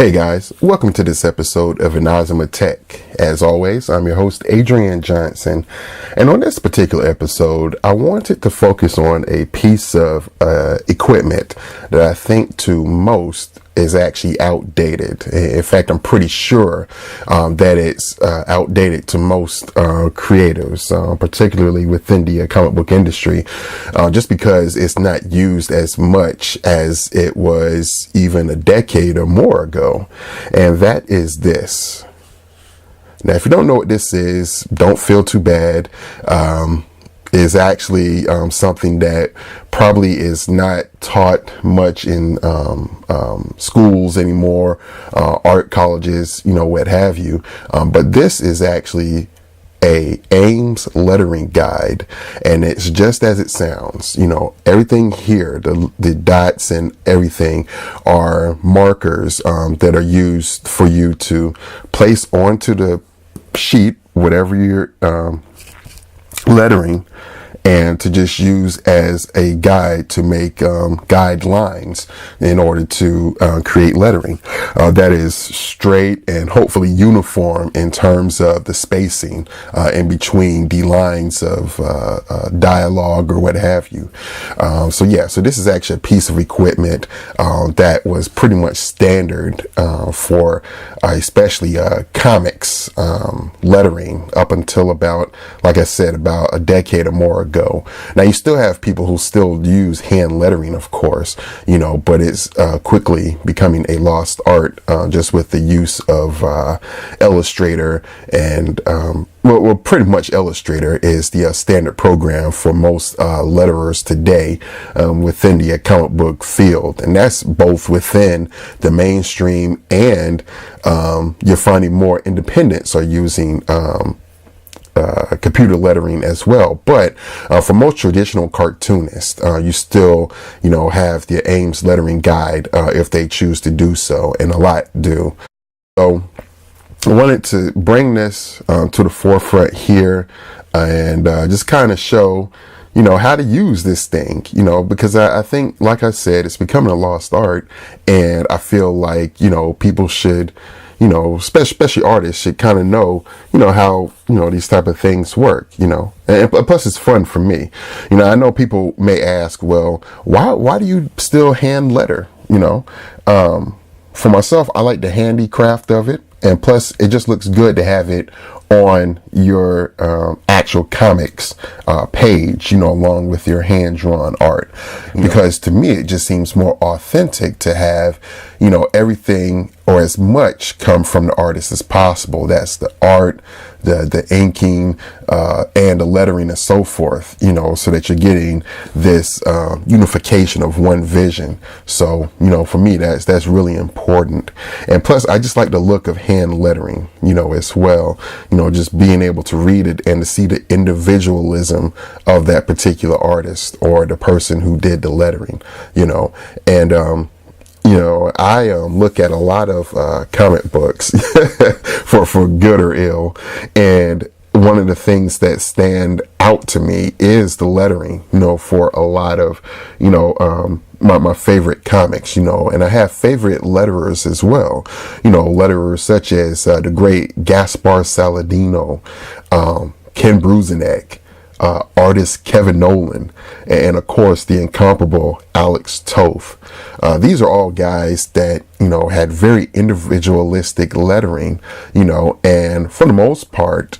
Hey guys, welcome to this episode of Inazuma Tech. As always, I'm your host Adrian Johnson, and on this particular episode, I wanted to focus on a piece of equipment that I think to most is actually outdated. In fact, I'm pretty sure that it's outdated to most creators, particularly within the comic book industry, just because it's not used as much as it was even a decade or more ago. And that is this. Now, if you don't know what this is, don't feel too bad. Is actually something that probably is not taught much in schools anymore, art colleges, what have you. But this is actually a Ames Lettering guide, and it's just as it sounds. Everything here, the dots and everything are markers that are used for you to place onto the sheet, whatever you're lettering, and to just use as a guide to make guidelines in order to create lettering that is straight and hopefully uniform in terms of the spacing in between the lines of dialogue or what have you. So this is actually a piece of equipment that was pretty much standard for especially comics lettering up until about, like I said, about a decade or more ago. Now, you still have people who still use hand lettering, of course, but it's quickly becoming a lost art just with the use of Illustrator and well, pretty much Illustrator is the standard program for most letterers today within the comic book field. And that's both within the mainstream and you're finding more independents are using computer lettering as well. But for most traditional cartoonists, you still, have the Ames Lettering guide if they choose to do so, and a lot do. So I wanted to bring this to the forefront here and just kind of show, how to use this thing, because I think, like I said, it's becoming a lost art, and I feel like, people should, especially artists should kind of know, how, these type of things work, and plus it's fun for me. I know people may ask, well, why do you still hand letter? For myself, I like the handicraft of it. And plus, it just looks good to have it on your actual comics page, along with your hand-drawn art. Because to me, it just seems more authentic to have, everything or as much come from the artist as possible. That's the art, the inking, and the lettering and so forth, so that you're getting this unification of one vision. So, for me, that's really important. And plus, I just like the look of hand lettering, as well, just being able to read it and to see the individualism of that particular artist or the person who did the lettering, and, I look at a lot of comic books for good or ill, and one of the things that stand out to me is the lettering, for a lot of, my favorite comics, and I have favorite letterers as well, letterers such as the great Gaspar Saladino, Ken Bruzenek, artist Kevin Nolan, and of course the incomparable Alex Toth. These are all guys that, had very individualistic lettering, and for the most part,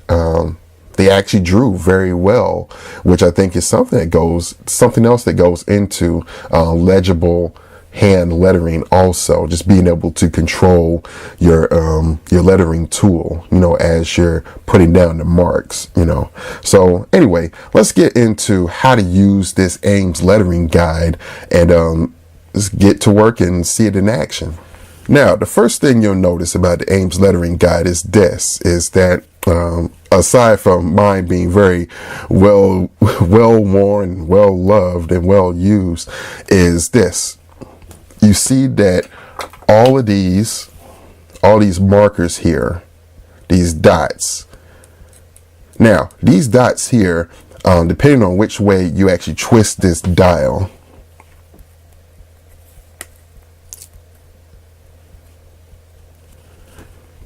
they actually drew very well, which I think is something else that goes into legible hand lettering also, just being able to control your lettering tool, as you're putting down the marks, So anyway, let's get into how to use this Ames Lettering guide and let's get to work and see it in action. Now, the first thing you'll notice about the Ames Lettering guide is that aside from mine being very well worn, well loved, and well used, is this. You see that all these markers here, these dots. Now, these dots here, depending on which way you actually twist this dial,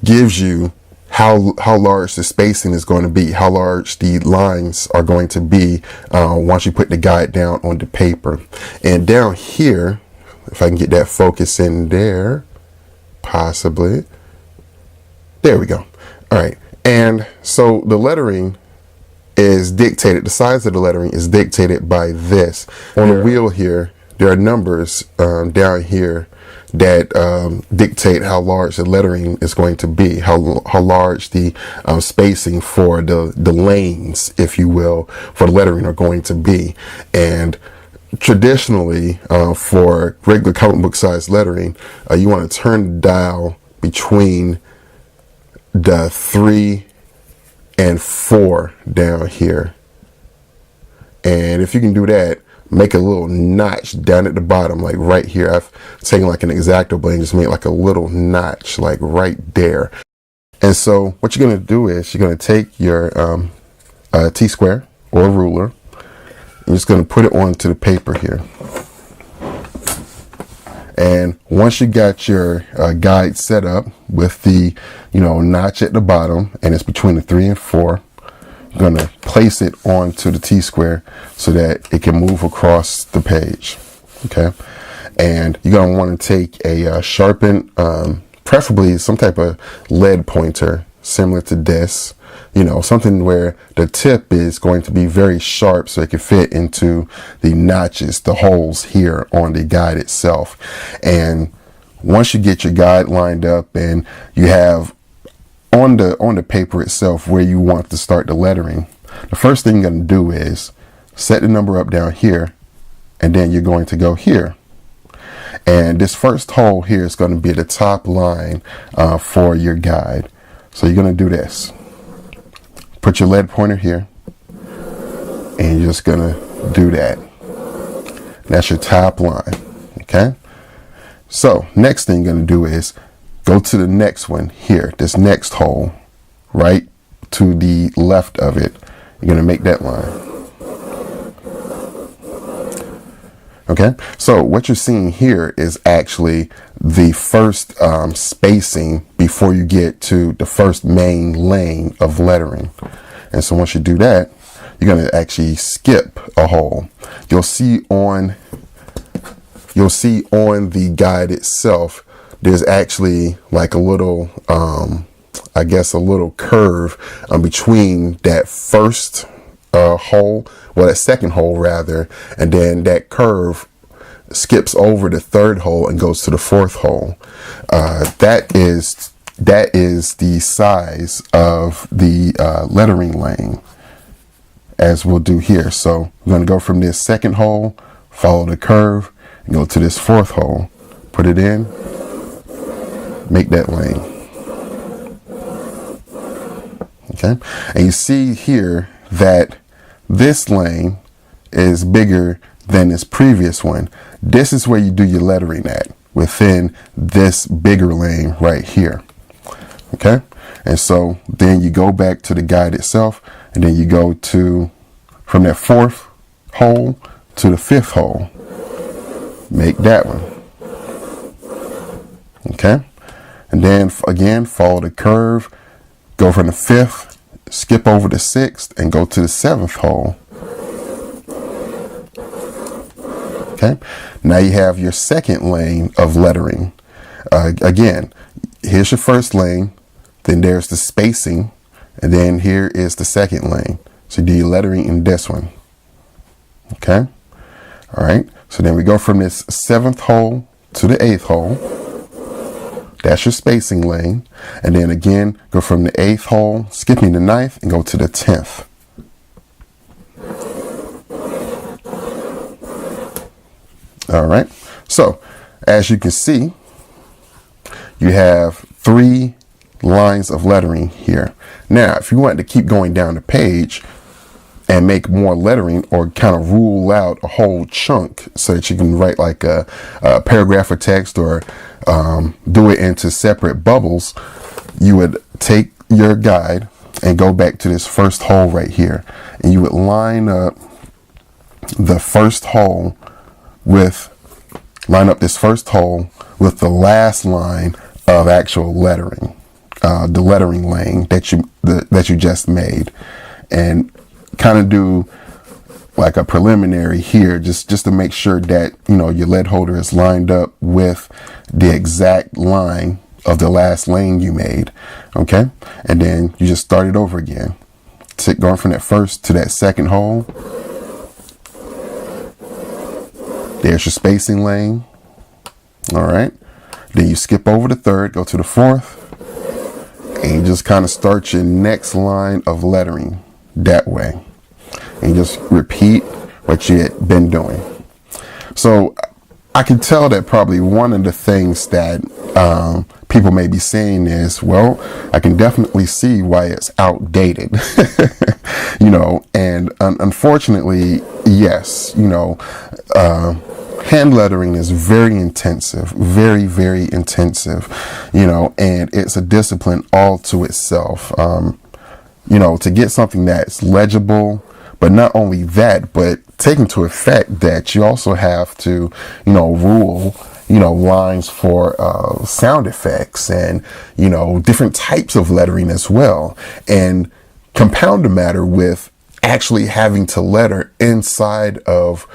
gives you how large the spacing is going to be, how large the lines are going to be once you put the guide down on the paper. And down here, if I can get that focus in there, possibly. There we go. All right. And so the lettering is dictated, the size of the lettering is dictated by this. On the wheel here, there are numbers down here that dictate how large the lettering is going to be, how large the spacing for the lanes, if you will, for the lettering are going to be. And traditionally, for regular comic book size lettering, you want to turn the dial between the 3 and 4 down here. And if you can do that, make a little notch down at the bottom, like right here. I've taken like an X-Acto blade and just made like a little notch, like right there. And so what you're going to do is you're going to take your T-square or a ruler. You're just going to put it onto the paper here. And once you got your guide set up with the, notch at the bottom, and it's between the 3 and 4, you're going to place it onto the T-square so that it can move across the page. Okay. And you're going to want to take a sharpened, preferably some type of lead pointer similar to this, something where the tip is going to be very sharp so it can fit into the notches, the holes here on the guide itself. And once you get your guide lined up and you have on the paper itself where you want to start the lettering, the first thing you're going to do is set the number up down here, and then you're going to go here. And this first hole here is going to be the top line for your guide. So you're going to do this. Put your lead pointer here, and you're just going to do that. That's your top line. Okay. So next thing you're going to do is go to the next one here, this next hole, right to the left of it. You're going to make that line. Okay, so what you're seeing here is actually the first spacing before you get to the first main lane of lettering. And so once you do that, you're going to actually skip a hole. You'll see on the guide itself, there's actually like a little, I guess a little curve between that first hole, well, that second hole rather, and then that curve skips over the third hole and goes to the fourth hole. That is the size of the lettering lane, as we'll do here. So we're going to go from this second hole, follow the curve, and go to this fourth hole, put it in, make that lane. Okay, and you see here that this lane is bigger than this previous one. This is where you do your lettering at, within this bigger lane right here. Okay, and so then you go back to the guide itself, and then you go to from that fourth hole to the fifth hole, make that one. Okay, and then again follow the curve, go from the fifth, skip over the sixth, and go to the seventh hole. Okay, now you have your second lane of lettering. Again, here's your first lane, then there's the spacing, and then here is the second lane. So you do your lettering in this one. Okay, all right, so then we go from this seventh hole to the eighth hole. That's your spacing lane. And then again, go from the eighth hole, skipping the ninth, and go to the 10th. All right. So as you can see, you have 3 lines of lettering here. Now, if you want to keep going down the page and make more lettering, or kind of rule out a whole chunk so that you can write like a paragraph of text, or do it into separate bubbles, you would take your guide and go back to this first hole right here, and you would line up the first hole with this first hole with the last line of actual lettering the lettering lane that you just made, and kind of do like a preliminary here, just to make sure that, you know, your lead holder is lined up with the exact line of the last lane you made. Okay. And then you just start it over again. Going from that first to that second hole. There's your spacing lane. All right. Then you skip over the third, go to the fourth, and you just kind of start your next line of lettering that way. And just repeat what you had been doing. So I can tell that probably one of the things that people may be saying is, well, I can definitely see why it's outdated. You know, and unfortunately, yes, you know, hand lettering is very intensive, very, very intensive, you know, and it's a discipline all to itself. You know, to get something that's legible, but not only that, but take into effect that you also have to, you know, rule, you know, lines for sound effects and, you know, different types of lettering as well. And compound the matter with actually having to letter inside of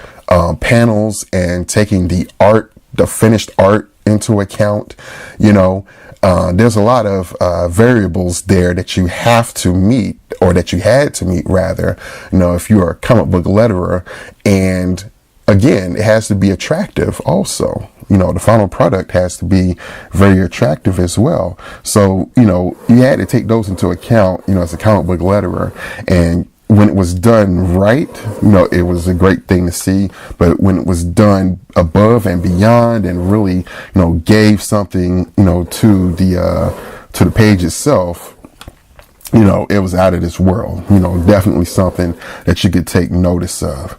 panels and taking the finished art into account. You know, there's a lot of variables there that you have to meet, or that you had to meet rather, you know, if you're a comic book letterer. And again, it has to be attractive also. You know, the final product has to be very attractive as well. So, you know, you had to take those into account, you know, as a comic book letterer. And when it was done right, you know, it was a great thing to see. But when it was done above and beyond and really, you know, gave something, you know, to the page itself, you know, it was out of this world. You know, definitely something that you could take notice of.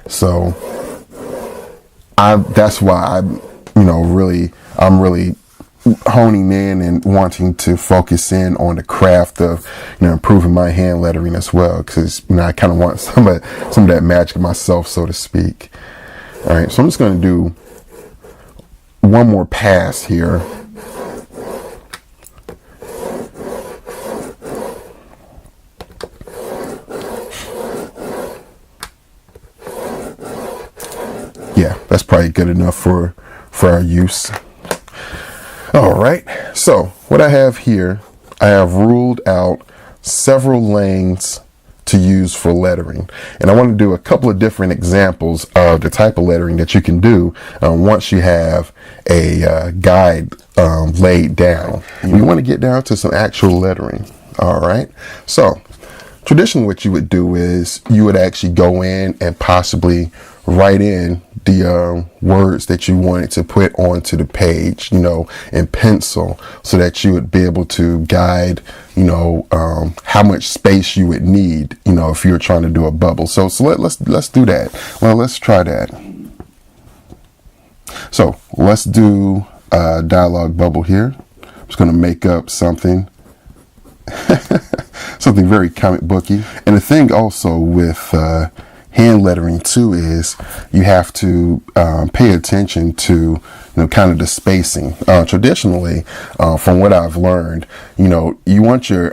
So that's why I'm really honing in and wanting to focus in on the craft of, you know, improving my hand lettering as well, because, you know, I kind of want some of that magic myself, so to speak. All right, so I'm just going to do one more pass here. Yeah, that's probably good enough for our use. All right, so what I have here, I have ruled out several lanes to use for lettering. And I want to do a couple of different examples of the type of lettering that you can do once you have a guide laid down. You want to get down to some actual lettering. All right, so traditionally what you would do is you would actually go in and possibly write in the words that you wanted to put onto the page, you know, in pencil, so that you would be able to guide, you know, how much space you would need, you know, if you're trying to do a bubble. So let's do that. Well, let's try that. So let's do a dialogue bubble here. I'm just going to make up something. Something very comic booky. And the thing also with hand lettering too is you have to pay attention to, you know, kind of the spacing. Traditionally, from what I've learned, you know, you want your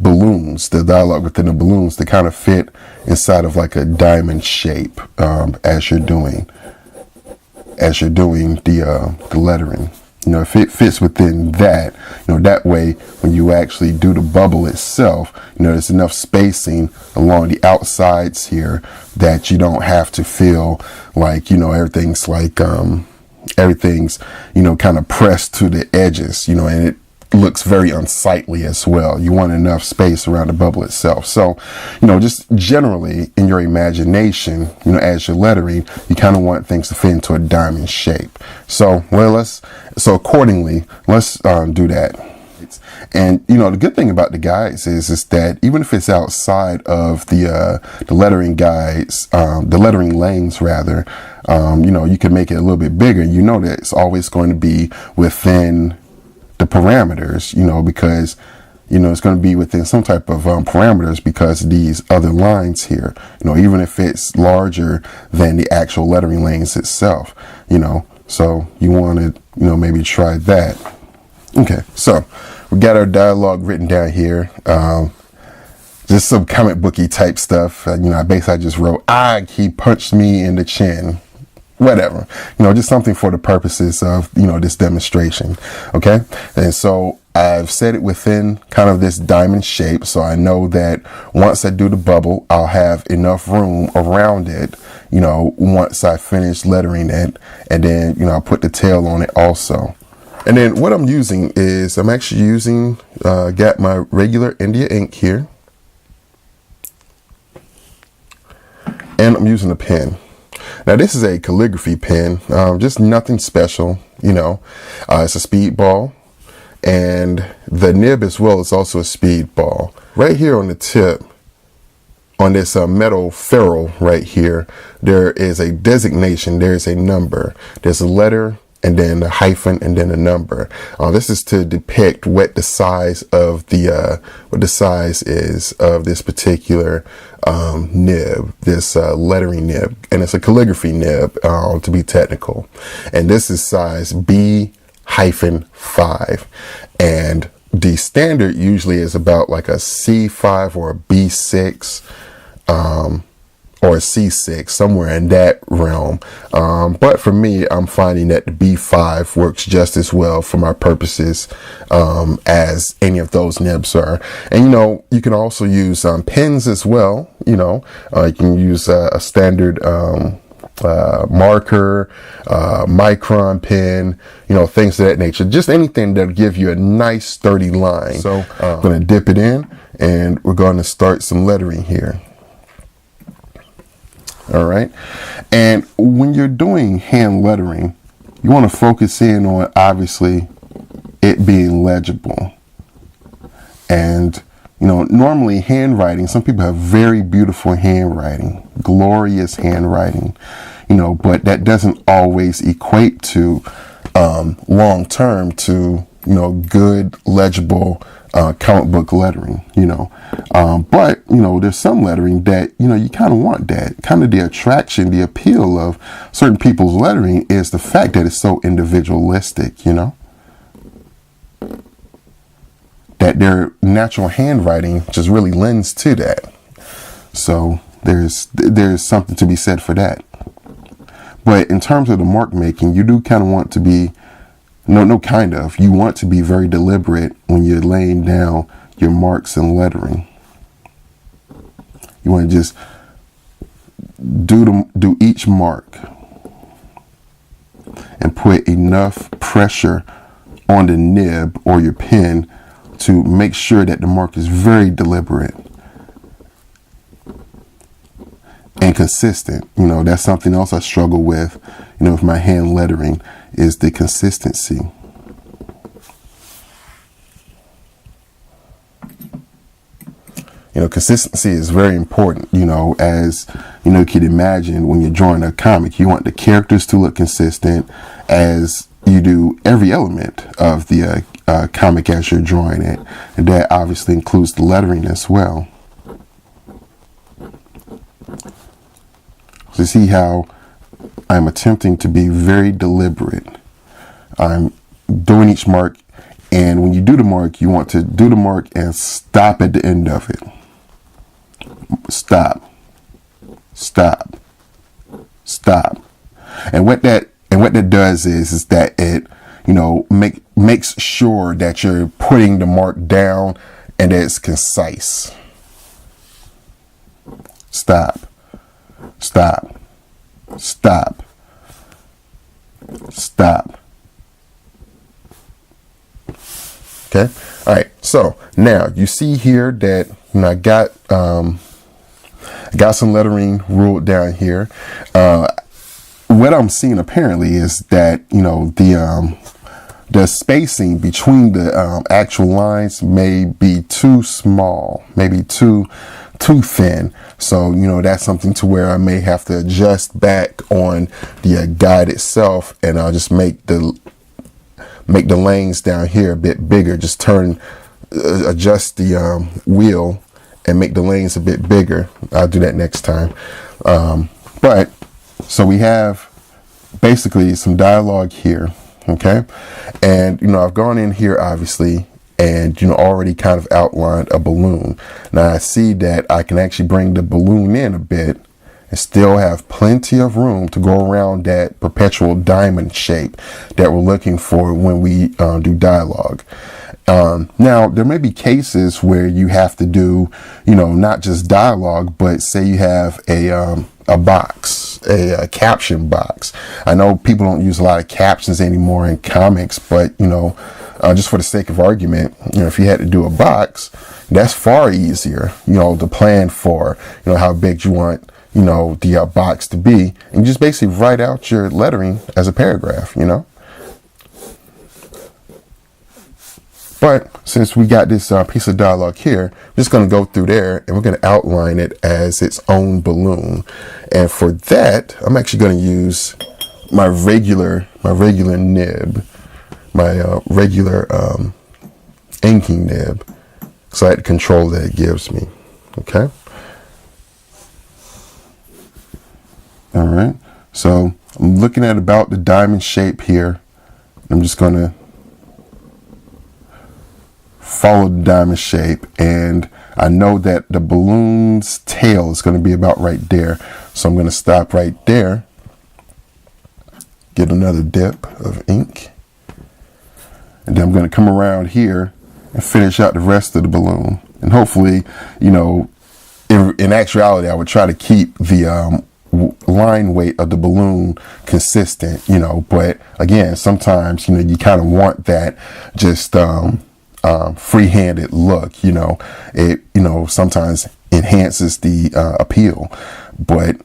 balloons, the dialogue within the balloons, to kind of fit inside of like a diamond shape as you're doing the lettering. You know, if it fits within that, you know, that way when you actually do the bubble itself, you know, there's enough spacing along the outsides here that you don't have to feel like, you know, everything's, you know, kind of pressed to the edges, you know, and it looks very unsightly as well. You want enough space around the bubble itself. So, you know, just generally in your imagination, you know, as you're lettering, you kind of want things to fit into a diamond shape. So, accordingly, let's do that. And, you know, the good thing about the guides is that even if it's outside of the lettering guides, the lettering lanes rather, you know, you can make it a little bit bigger. You know that it's always going to be within the parameters, you know, because, you know, it's going to be within some type of parameters because of these other lines here, you know, even if it's larger than the actual lettering lanes itself, you know. So you want to, you know, maybe try that. Okay, so we got our dialogue written down here. Just some comic booky type stuff. I basically just wrote, he punched me in the chin. Whatever, just something for the purposes of, this demonstration. Okay. And so I've set it within kind of this diamond shape. So I know that once I do the bubble, I'll have enough room around it, once I finish lettering it. And then, I'll put the tail on it also. And then what I'm using is I'm actually using, got my regular India ink here. And I'm using a pen. Now this is a calligraphy pen, just nothing special, it's a speed ball, and the nib as well is also a speed ball. Right here on the tip, on this metal ferrule right here, there is a designation, there is a number, there's a letter, and then a hyphen, and then a number. This is to depict what the size of is of this particular nib, this lettering nib, and it's a calligraphy nib to be technical. And this is size B-5, and the standard usually is about like a C5 or a B6. Or a C6, somewhere in that realm. But for me, I'm finding that the B5 works just as well for my purposes as any of those nibs are. And, you can also use pens as well. You can use a standard marker, micron pen, things of that nature. Just anything that'll give you a nice sturdy line. So I'm going to dip it in, and we're going to start some lettering here. All right. And when you're doing hand lettering, you want to focus in on, obviously, it being legible. And, normally handwriting, some people have very beautiful handwriting, glorious handwriting, but that doesn't always equate to long term to, good, legible comic book lettering, but there's some lettering that, you kind of want that. Kind of the attraction, the appeal of certain people's lettering is the fact that it's so individualistic, that their natural handwriting just really lends to that. So there's something to be said for that. But in terms of the mark making, you do kind of want to be, you want to be very deliberate when you're laying down your marks and lettering. You want to just do each mark and put enough pressure on the nib or your pen to make sure that the mark is very deliberate and consistent. That's something else I struggle with, with my hand lettering, is the consistency. Consistency is very important, as you can imagine when you're drawing a comic, you want the characters to look consistent as you do every element of the comic as you're drawing it. And that obviously includes the lettering as well. So see how I'm attempting to be very deliberate. I'm doing each mark, and when you do the mark, you want to do the mark and stop at the end of it. Stop. And what that does is that it, makes sure that you're putting the mark down and that it's concise. Stop. Okay. All right. So now you see here that I got some lettering ruled down here. What I'm seeing apparently is that the spacing between the actual lines may be too small, maybe too thin. So that's something to where I may have to adjust back on the guide itself, and I'll just make the lanes down here a bit bigger. Just adjust the wheel and make the lanes a bit bigger. I'll do that next time. But so we have basically some dialogue here. Okay. And, I've gone in here, obviously, and, already kind of outlined a balloon. Now I see that I can actually bring the balloon in a bit and still have plenty of room to go around that perpetual diamond shape that we're looking for when we do dialogue. Now, there may be cases where you have to do, not just dialogue, but say you have a box, a caption box. I know people don't use a lot of captions anymore in comics, but, just for the sake of argument, if you had to do a box, that's far easier, to plan for, how big you want the box to be, and just basically write out your lettering as a paragraph, But since we got this piece of dialogue here, I'm just going to go through there and we're going to outline it as its own balloon. And for that, I'm actually going to use my regular nib, my regular inking nib, so I had the control that it gives me. Okay. All right, so I'm looking at about the diamond shape here. I'm just going to follow the diamond shape, and I know that the balloon's tail is going to be about right there. So I'm going to stop right there, get another dip of ink, and then I'm going to come around here and finish out the rest of the balloon. And hopefully, in actuality, I would try to keep the line weight of the balloon consistent, but again, sometimes, you kind of want that just free-handed look, it, sometimes enhances the appeal, but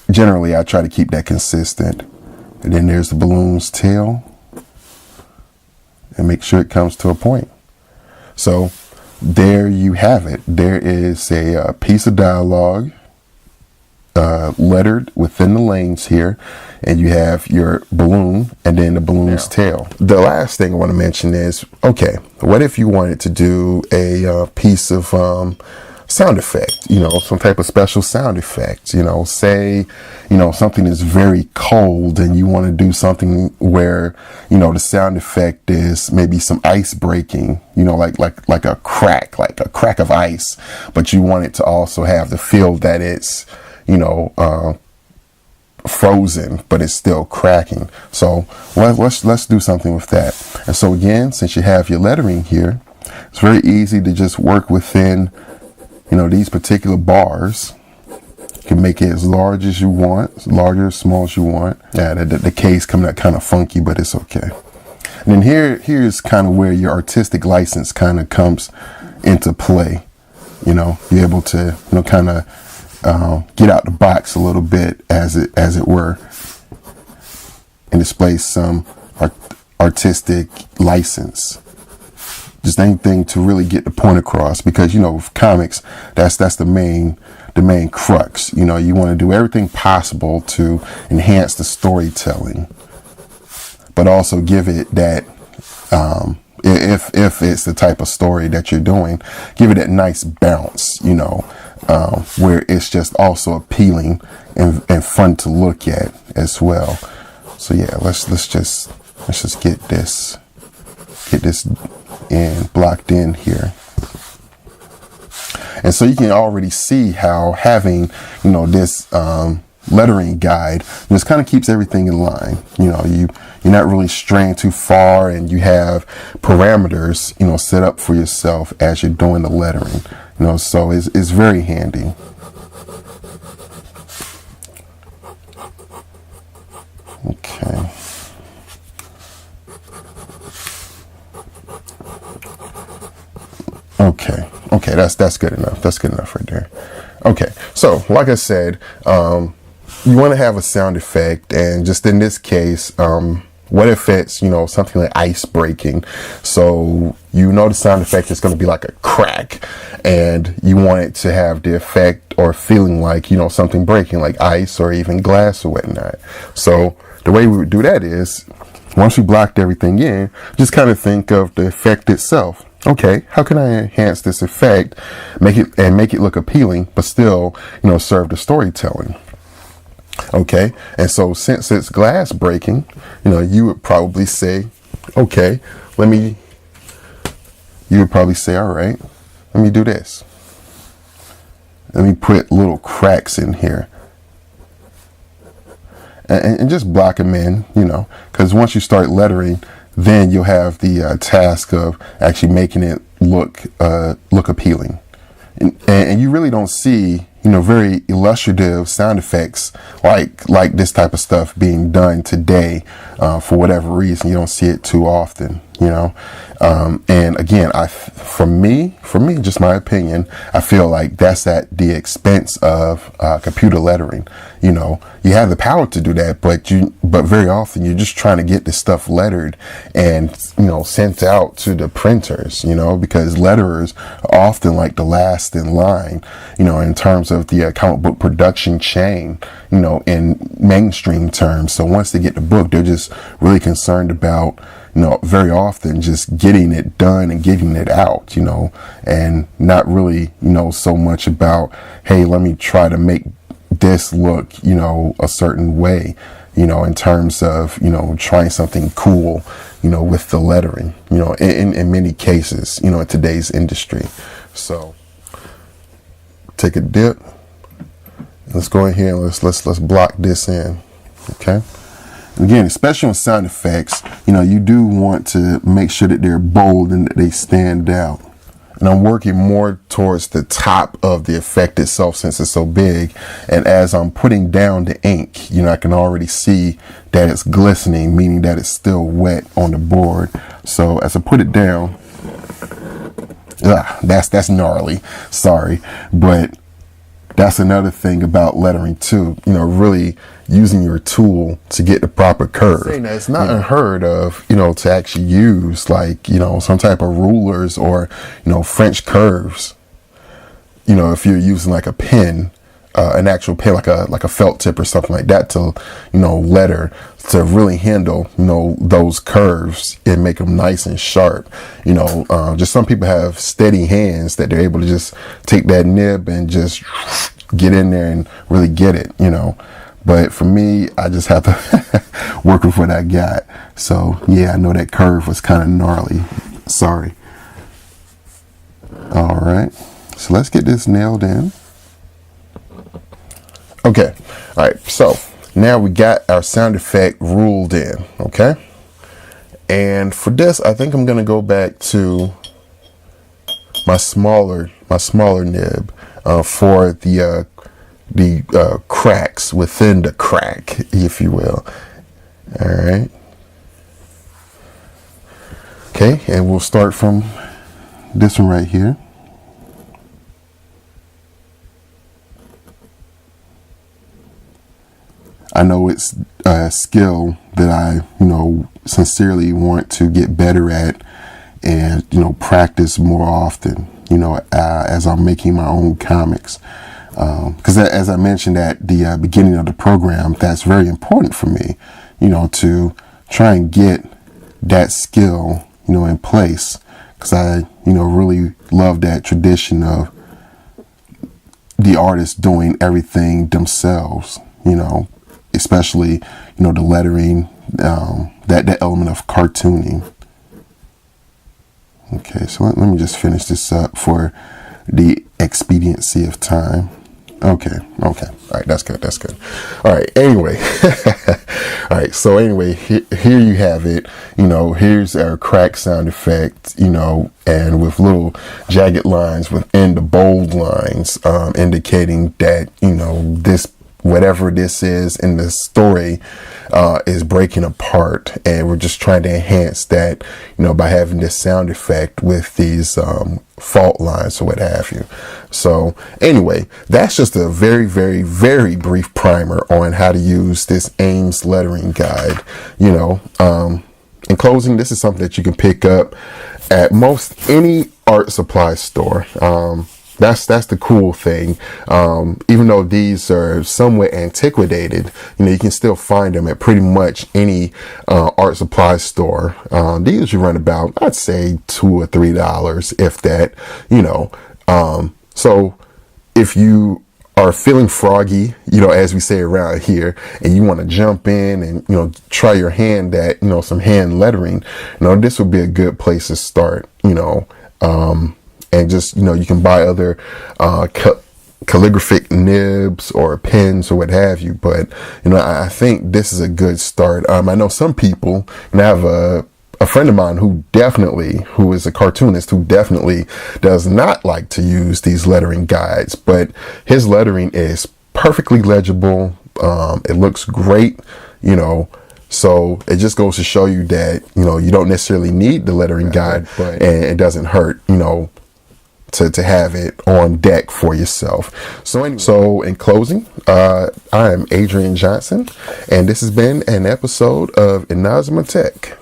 generally I try to keep that consistent. And then there's the balloon's tail, and make sure it comes to a point. So there you have it. There is a piece of dialogue lettered within the lanes here, and you have your balloon and then the balloon's tail. The last thing I want to mention is, okay, what if you wanted to do a piece of sound effect, some type of special sound effect, say, something is very cold and you want to do something where, the sound effect is maybe some ice breaking, like a crack of ice, but you want it to also have the feel that it's, frozen, but it's still cracking. So let's do something with that. And so again, since you have your lettering here, it's very easy to just work within, these particular bars. You can make it as large as you want, larger, as small as you want. Yeah, the case coming out kind of funky, but it's okay. And then here's kind of where your artistic license kind of comes into play. Be able to, kind of get out the box a little bit, as it were, and display some artistic license. Just anything to really get the point across, because with comics, that's the main crux. You want to do everything possible to enhance the storytelling, but also give it that if it's the type of story that you're doing, give it that nice bounce, where it's just also appealing and fun to look at as well. So yeah, let's just get this in blocked in here. And so you can already see how having, this lettering guide just kind of keeps everything in line. You're not really straying too far, and you have parameters, set up for yourself as you're doing the lettering. So it's very handy. Okay. Okay, that's good enough. That's good enough right there. Okay, so like I said, you want to have a sound effect, and just in this case, what if it's, something like ice breaking? So the sound effect is going to be like a crack, and you want it to have the effect or feeling like, something breaking, like ice or even glass or whatnot. So the way we would do that is, once we blocked everything in, just kind of think of the effect itself. Okay, how can I enhance this effect, make it look appealing, but still, serve the storytelling? Okay, and so since it's glass breaking, you would probably say, okay, you would probably say, all right, let me do this. Let me put little cracks in here. And just block them in, because once you start lettering, then you'll have the task of actually making it look appealing. And you really don't see, very illustrative sound effects like this type of stuff being done today. For whatever reason, you don't see it too often, and again, for me, just my opinion, I feel like that's at the expense of computer lettering. You have the power to do that, but very often you're just trying to get this stuff lettered and sent out to the printers. Because letterers are often like the last in line. In terms of the comic book production chain. In mainstream terms. So once they get the book, they're just really concerned about very often just getting it done and getting it out, and not really, so much about, hey, let me try to make this look, a certain way, in terms of, trying something cool, with the lettering, in many cases, in today's industry. So take a dip. Let's go in here and let's block this in. Okay. Again, especially on sound effects, you do want to make sure that they're bold and that they stand out. And I'm working more towards the top of the effect itself since it's so big. And as I'm putting down the ink, I can already see that it's glistening, meaning that it's still wet on the board. So as I put it down, that's gnarly. Sorry, but that's another thing about lettering too, really using your tool to get the proper curve. It's not unheard of, to actually use like, some type of rulers or, French curves, if you're using like a pen, an actual pen, like a felt tip or something like that to, letter, to really handle, those curves and make them nice and sharp. Just some people have steady hands that they're able to just take that nib and just get in there and really get it, But for me, I just have to work with what I got. So yeah, I know that curve was kind of gnarly. Sorry. All right. So let's get this nailed in. Okay. All right. So now we got our sound effect ruled in. Okay. And for this, I think I'm going to go back to my smaller nib for the cracks within the crack, if you will. All right. Okay. And we'll start from this one right here. I know it's a skill that I, sincerely want to get better at and, practice more often, as I'm making my own comics. Because as I mentioned at the beginning of the program, that's very important for me, to try and get that skill, in place. Because I, really love that tradition of the artists doing everything themselves, especially, the lettering, that element of cartooning. Okay, so let me just finish this up for the expediency of time. Okay. All right, that's good. All right, anyway. All right, so anyway, here you have it. Here's our crack sound effect, and with little jagged lines within the bold lines, indicating that, this, whatever this is in the story, is breaking apart, and we're just trying to enhance that, by having this sound effect with these fault lines or what have you. So anyway, that's just a very, very, very brief primer on how to use this Ames lettering guide. In closing, this is something that you can pick up at most any art supply store. That's the cool thing. Even though these are somewhat antiquated, you can still find them at pretty much any art supply store. They usually run about, I'd say, $2 or $3, if that. So if you are feeling froggy, as we say around here, and you want to jump in and, try your hand at, some hand lettering, this would be a good place to start, and just, you can buy other, calligraphic nibs or pens or what have you. But, I think this is a good start. I know some people, and I have a friend of mine who is a cartoonist who definitely does not like to use these lettering guides, but his lettering is perfectly legible. It looks great, so it just goes to show you that, you don't necessarily need the lettering guide, and it doesn't hurt, to have it on deck for yourself. So in closing, I am Adrian Johnson, and this has been an episode of Inazuma Tech.